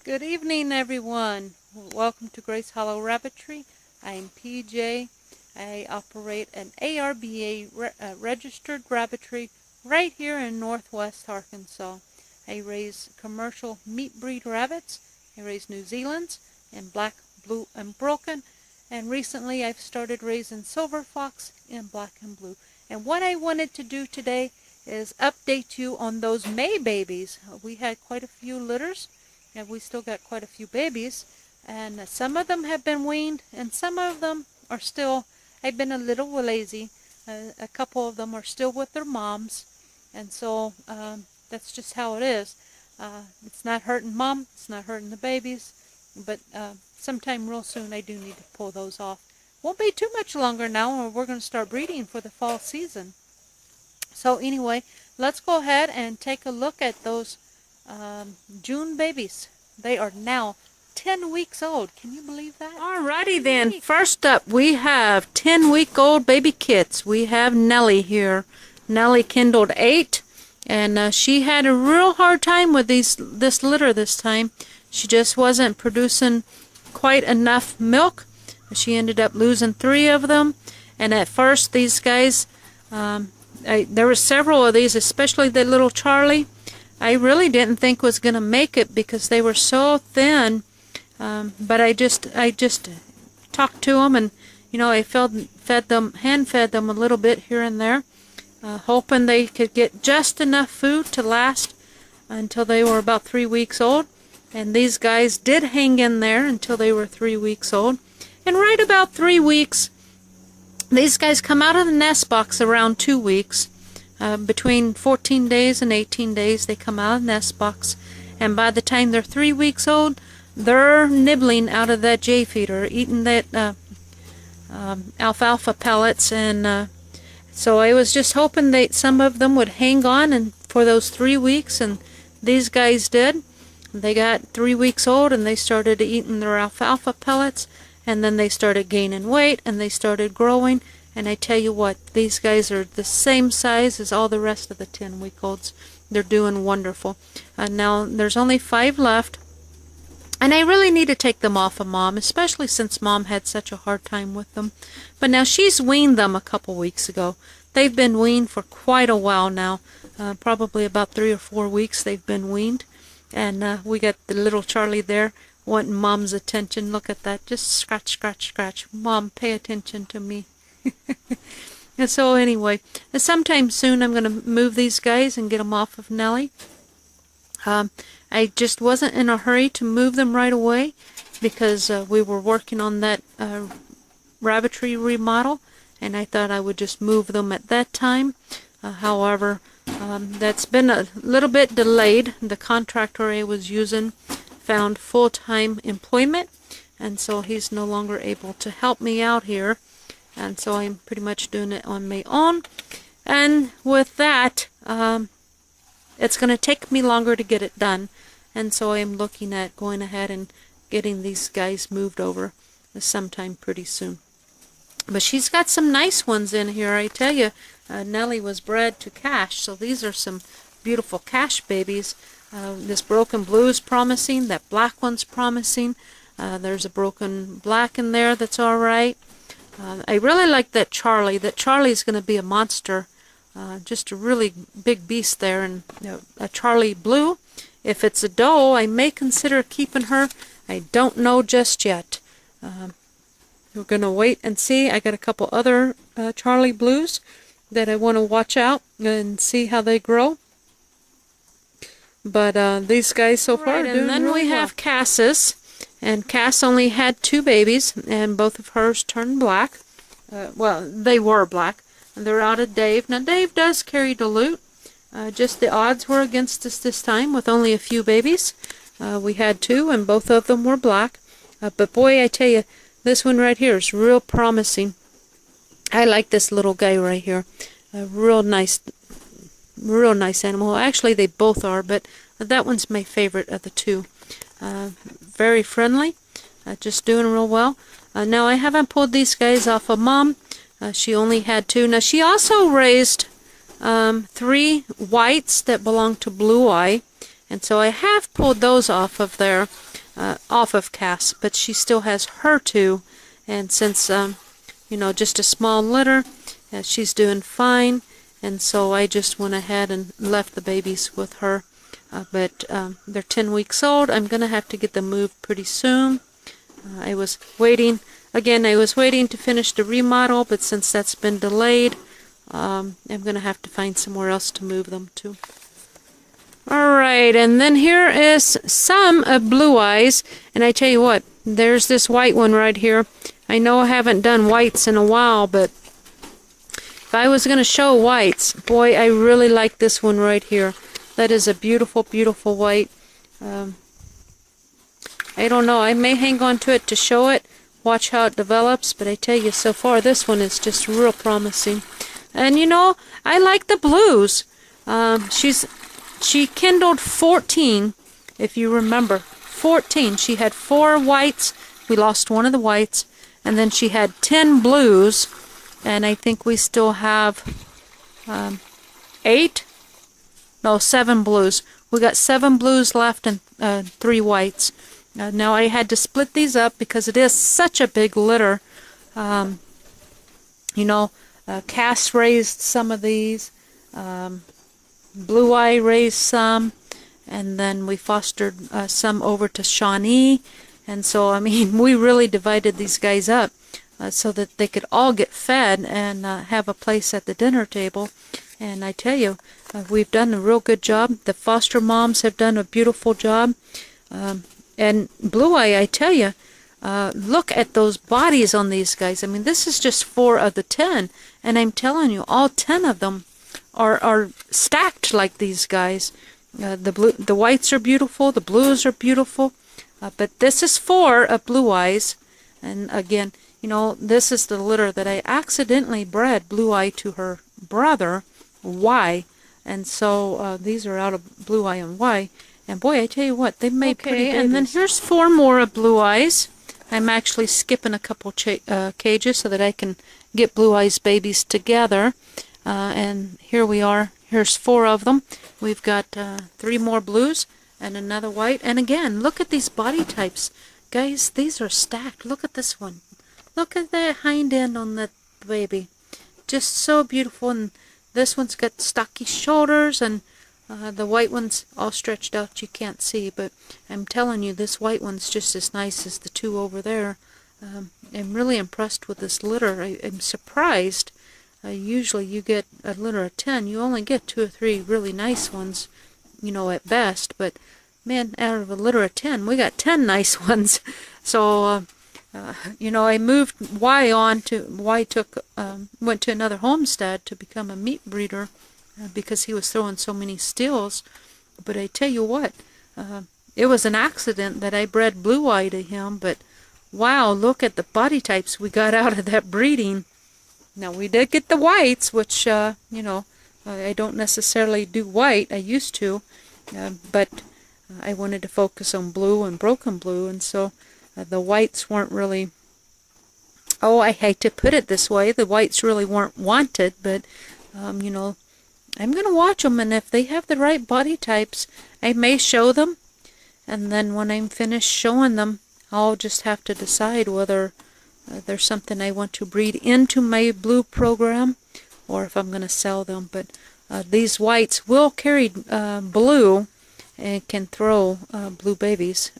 Good evening, everyone. Welcome to Grace Hollow Rabbitry. I'm PJ. I operate an ARBA registered rabbitry right here in northwest Arkansas. I raise commercial meat breed rabbits. I raise New Zealand's in black, blue, and broken. And recently I've started raising silver fox in black and blue. And what I wanted to do today is update you on those May babies. We had quite a few litters. And we still got quite a few babies, and some of them have been weaned, and some of them are still, I've been a little lazy. A couple of them are still with their moms, and so that's just how it is. It's not hurting mom, it's not hurting the babies, but sometime real soon I do need to pull those off. Won't be too much longer now, or we're going to start breeding for the fall season. So anyway, let's go ahead and take a look at those June babies. They are now 10 weeks old. Can you believe that? Alrighty then. First up, we have 10-week-old baby kits. We have Nellie here. Nellie kindled 8, and she had a real hard time with this litter this time. She just wasn't producing quite enough milk. She ended up losing 3 of them, and at first these guys, there were several of these, especially the little Charlie. I really didn't think was going to make it because they were so thin, but I just talked to them, and I hand fed them a little bit here and there, hoping they could get just enough food to last until they were about 3 weeks old. And these guys did hang in there until they were 3 weeks old. And right about 3 weeks, these guys come out of the nest box around 2 weeks. Between 14 days and 18 days they come out of the nest box, and by the time they're 3 weeks old, they're nibbling out of that J feeder, eating that alfalfa pellets, and so I was just hoping that some of them would hang on and for those 3 weeks, and these guys did. They got 3 weeks old and they started eating their alfalfa pellets, and then they started gaining weight and they started growing. And I tell you what, these guys are the same size as all the rest of the 10-week-olds. They're doing wonderful. Now, there's only 5 left. And I really need to take them off of Mom, especially since Mom had such a hard time with them. But now she's weaned them a couple weeks ago. They've been weaned for quite a while now. Probably about 3 or 4 weeks they've been weaned. And we got the little Charlie there wanting Mom's attention. Look at that. Just scratch, scratch, scratch. Mom, pay attention to me. And so anyway, sometime soon I'm going to move these guys and get them off of Nellie. I just wasn't in a hurry to move them right away because we were working on that rabbitry remodel, and I thought I would just move them at that time. However, that's been a little bit delayed. The contractor I was using found full-time employment, and so he's no longer able to help me out here. And so I'm pretty much doing it on my own. And with that, it's going to take me longer to get it done. And so I'm looking at going ahead and getting these guys moved over sometime pretty soon. But she's got some nice ones in here, I tell you. Nellie was bred to cash, so these are some beautiful cash babies. This broken blue is promising. That black one's promising. There's a broken black in there that's all right. I really like that Charlie. That Charlie's going to be a monster. Just a really big beast there. And a Charlie blue. If it's a doe, I may consider keeping her. I don't know just yet. We're going to wait and see. I got a couple other Charlie blues that I want to watch out and see how they grow. But these guys so far are doing really well. And then we have Cass's. And Cass only had 2 babies, and both of hers turned black. Well, they were black. And they're out of Dave. Now, Dave does carry dilute. Just the odds were against us this time with only a few babies. We had 2, and both of them were black. But boy, I tell you, this one right here is real promising. I like this little guy right here. A real nice animal. Actually, they both are, but that one's my favorite of the 2. Very friendly, just doing real well. Now I haven't pulled these guys off of Mom. She only had 2. Now she also raised 3 whites that belong to Blue Eye, and so I have pulled those off of there. off of Cass, but she still has her two, and since you know, just a small litter, she's doing fine, and so I just went ahead and left the babies with her. But they're 10 weeks old. I'm gonna have to get them moved pretty soon. I was waiting to finish the remodel, but since that's been delayed, I'm gonna have to find somewhere else to move them to. Alright, and then here is some of Blue Eyes, and I tell you what, there's this white one right here. I know I haven't done whites in a while, but if I was going to show whites, boy, I really like this one right here. That is a beautiful, beautiful white. I don't know, I may hang on to it to show it, watch how it develops, but I tell you, so far this one is just real promising. And you know, I like the blues. She kindled 14, if you remember. 14. She had 4 whites. We lost one of the whites. And then she had 10 blues. And I think we still have 7 blues. We got 7 blues left and 3 whites. Now I had to split these up because it is such a big litter. You know, Cass raised some of these. Blue Eye raised some, and then we fostered some over to Shawnee, and so I mean we really divided these guys up so that they could all get fed and have a place at the dinner table. And I tell you, we've done a real good job. The foster moms have done a beautiful job, and Blue Eye, I tell you, look at those bodies on these guys. I mean, this is just 4 of the 10, and I'm telling you, all 10 of them are stacked like these guys. The whites are beautiful, the blues are beautiful, but this is 4 of Blue Eyes. And again, you know, this is the litter that I accidentally bred Blue Eye to her brother, Y, and so these are out of Blue Eye and Y. And boy, I tell you what, they've made pretty babies. And then here's 4 more of Blue Eyes. I'm actually skipping a couple cages so that I can get Blue Eyes babies together. And here we are. Here's 4 of them. We've got 3 more blues and another white. And again, look at these body types. Guys, these are stacked. Look at this one. Look at the hind end on that baby. Just so beautiful. And this one's got stocky shoulders, and the white one's all stretched out. You can't see, but I'm telling you, this white one's just as nice as the 2 over there. I'm really impressed with this litter. I'm surprised. Usually you get a litter of 10. You only get 2 or 3 really nice ones, you know, at best. But, man, out of a litter of 10, we got 10 nice ones. So, you know, I moved Y on to, went to another homestead to become a meat breeder because he was throwing so many stills. But I tell you what, it was an accident that I bred Blue Eye to him. But, wow, look at the body types we got out of that breeding. Now, we did get the whites, which, you know, I don't necessarily do white. I used to, but I wanted to focus on blue and broken blue, and so the whites weren't really, oh, I hate to put it this way, the whites really weren't wanted, but, you know, I'm going to watch them, and if they have the right body types, I may show them, and then when I'm finished showing them, I'll just have to decide whether there's something I want to breed into my blue program, or if I'm going to sell them. But these whites will carry blue and can throw blue babies.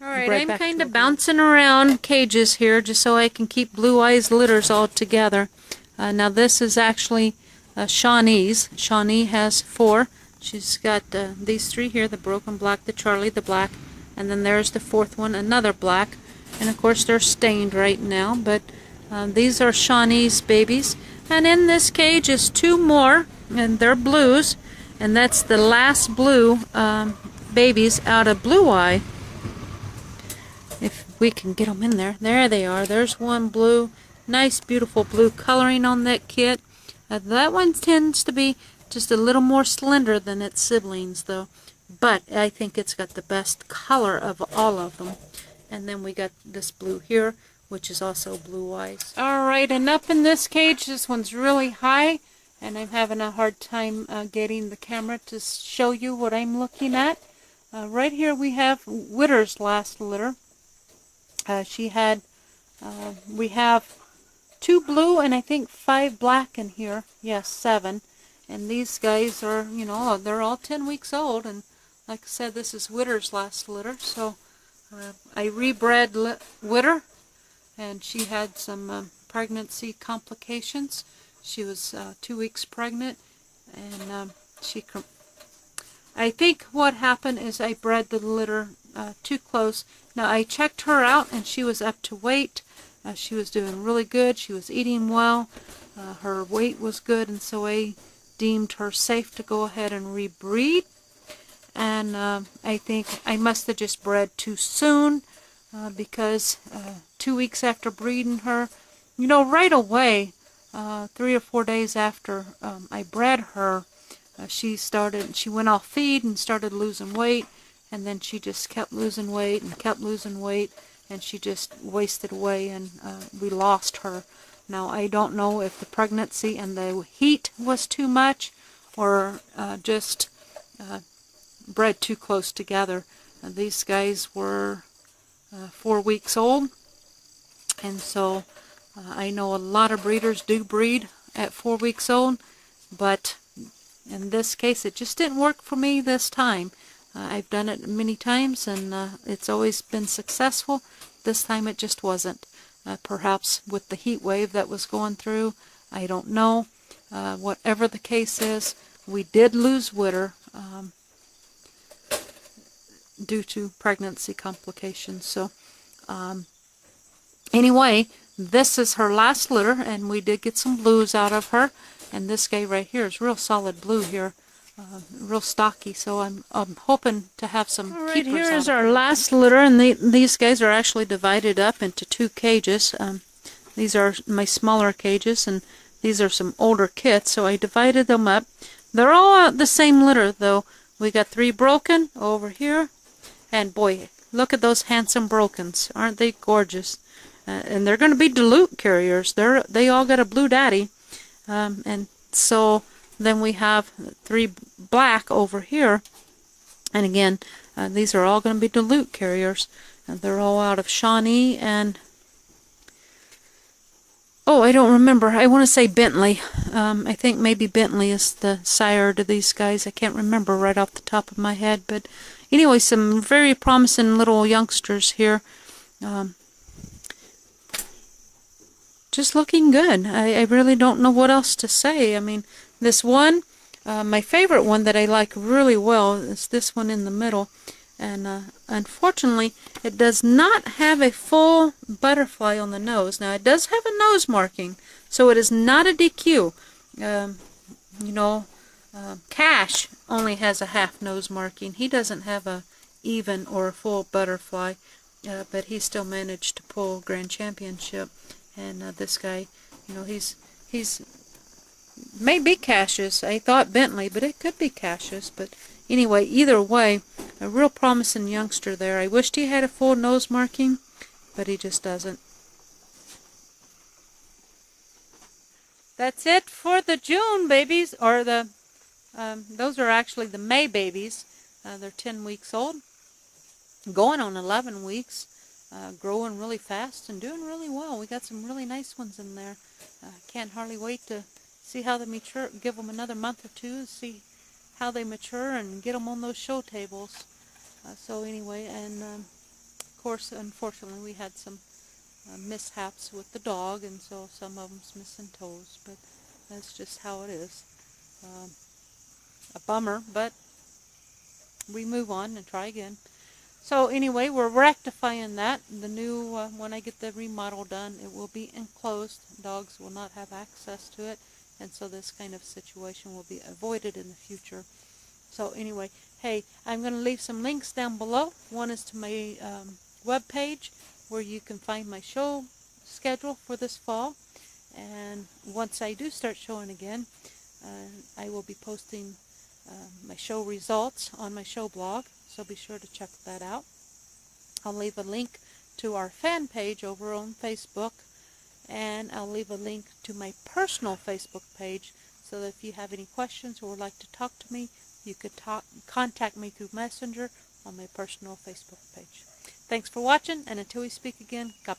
Alright, I'm kind of bouncing around cages here just so I can keep Blue Eyes litters all together. Now this is actually Shawnee's. Shawnee has 4. She's got these 3 here, the broken black, the Charlie, the black, and then there's the 4th one, another black. And of course they're stained right now, but these are Shawnee's babies. And in this cage is 2 more, and they're blues, and that's the last blue babies out of Blue Eye. If we can get them in there. There they are. There's one blue. Nice, beautiful blue coloring on that kit. That one tends to be just a little more slender than its siblings, though. But I think it's got the best color of all of them. And then we got this blue here, which is also Blue Eyes. Alright, and up in this cage, this one's really high, and I'm having a hard time getting the camera to show you what I'm looking at. Right here we have Witter's last litter. We have 2 blue and I think 5 black in here. Yes, 7. And these guys are, they're all 10 weeks old. And like I said, this is Witter's last litter. So I rebred Witter, and she had some pregnancy complications. She was 2 weeks pregnant, and I think what happened is I bred the litter too close. Now I checked her out and she was up to weight. She was doing really good. She was eating well. Her weight was good, and so I deemed her safe to go ahead and rebreed. And I think I must have just bred too soon because 2 weeks after breeding her, right away, 3 or 4 days after I bred her, she went off feed and started losing weight, and then she just kept losing weight and kept losing weight, and she just wasted away, and we lost her. Now I don't know if the pregnancy and the heat was too much, or just bred too close together. These guys were 4 weeks old, and so I know a lot of breeders do breed at 4 weeks old, but in this case it just didn't work for me this time. I've done it many times, and it's always been successful. This time it just wasn't. Perhaps with the heat wave that was going through, I don't know. Whatever the case is, we did lose Witter due to pregnancy complications. So anyway, this is her last litter, and we did get some blues out of her. And this guy right here is real solid blue here, real stocky. So I'm hoping to have some keepers. Here is our last litter, and these guys are actually divided up into 2 cages. These are my smaller cages, and these are some older kits. So I divided them up. They're all the same litter, though. We got 3 broken over here, and boy, look at those handsome brokens. Aren't they gorgeous? And they're going to be dilute carriers. They all got a blue daddy. And so then we have 3 black over here, and again, these are all going to be dilute carriers. They're all out of Shawnee and, oh, I don't remember. I want to say Bentley. I think maybe Bentley is the sire to these guys. I can't remember right off the top of my head, but anyway, some very promising little youngsters here. Just looking good. I really don't know what else to say. I mean, this one, my favorite one that I like really well is this one in the middle, and unfortunately it does not have a full butterfly on the nose. Now it does have a nose marking, so it is not a DQ. Cash only has a half nose marking. He doesn't have a even or a full butterfly, but he still managed to pull Grand Championship. And this guy, he's maybe Cassius. I thought Bentley, but it could be Cassius. But anyway, either way, a real promising youngster there. I wished he had a full nose marking, but he just doesn't. That's it for the June babies, or those are actually the May babies. They're 10 weeks old, going on 11 weeks. Growing really fast and doing really well. We got some really nice ones in there. Can't hardly wait to see how they mature. Give them another month or 2 to see how they mature and get them on those show tables. So anyway, and of course, unfortunately, we had some mishaps with the dog, and so some of them's missing toes. But that's just how it is. A bummer, but we move on and try again. So anyway, we're rectifying that. The new, when I get the remodel done, it will be enclosed. Dogs will not have access to it, and so this kind of situation will be avoided in the future. So anyway, hey, I'm going to leave some links down below. One is to my webpage, where you can find my show schedule for this fall. And once I do start showing again, I will be posting my show results on my show blog. So be sure to check that out. I'll leave a link to our fan page over on Facebook, and I'll leave a link to my personal Facebook page, so that if you have any questions or would like to talk to me, you could contact me through Messenger on my personal Facebook page. Thanks for watching, and until we speak again, God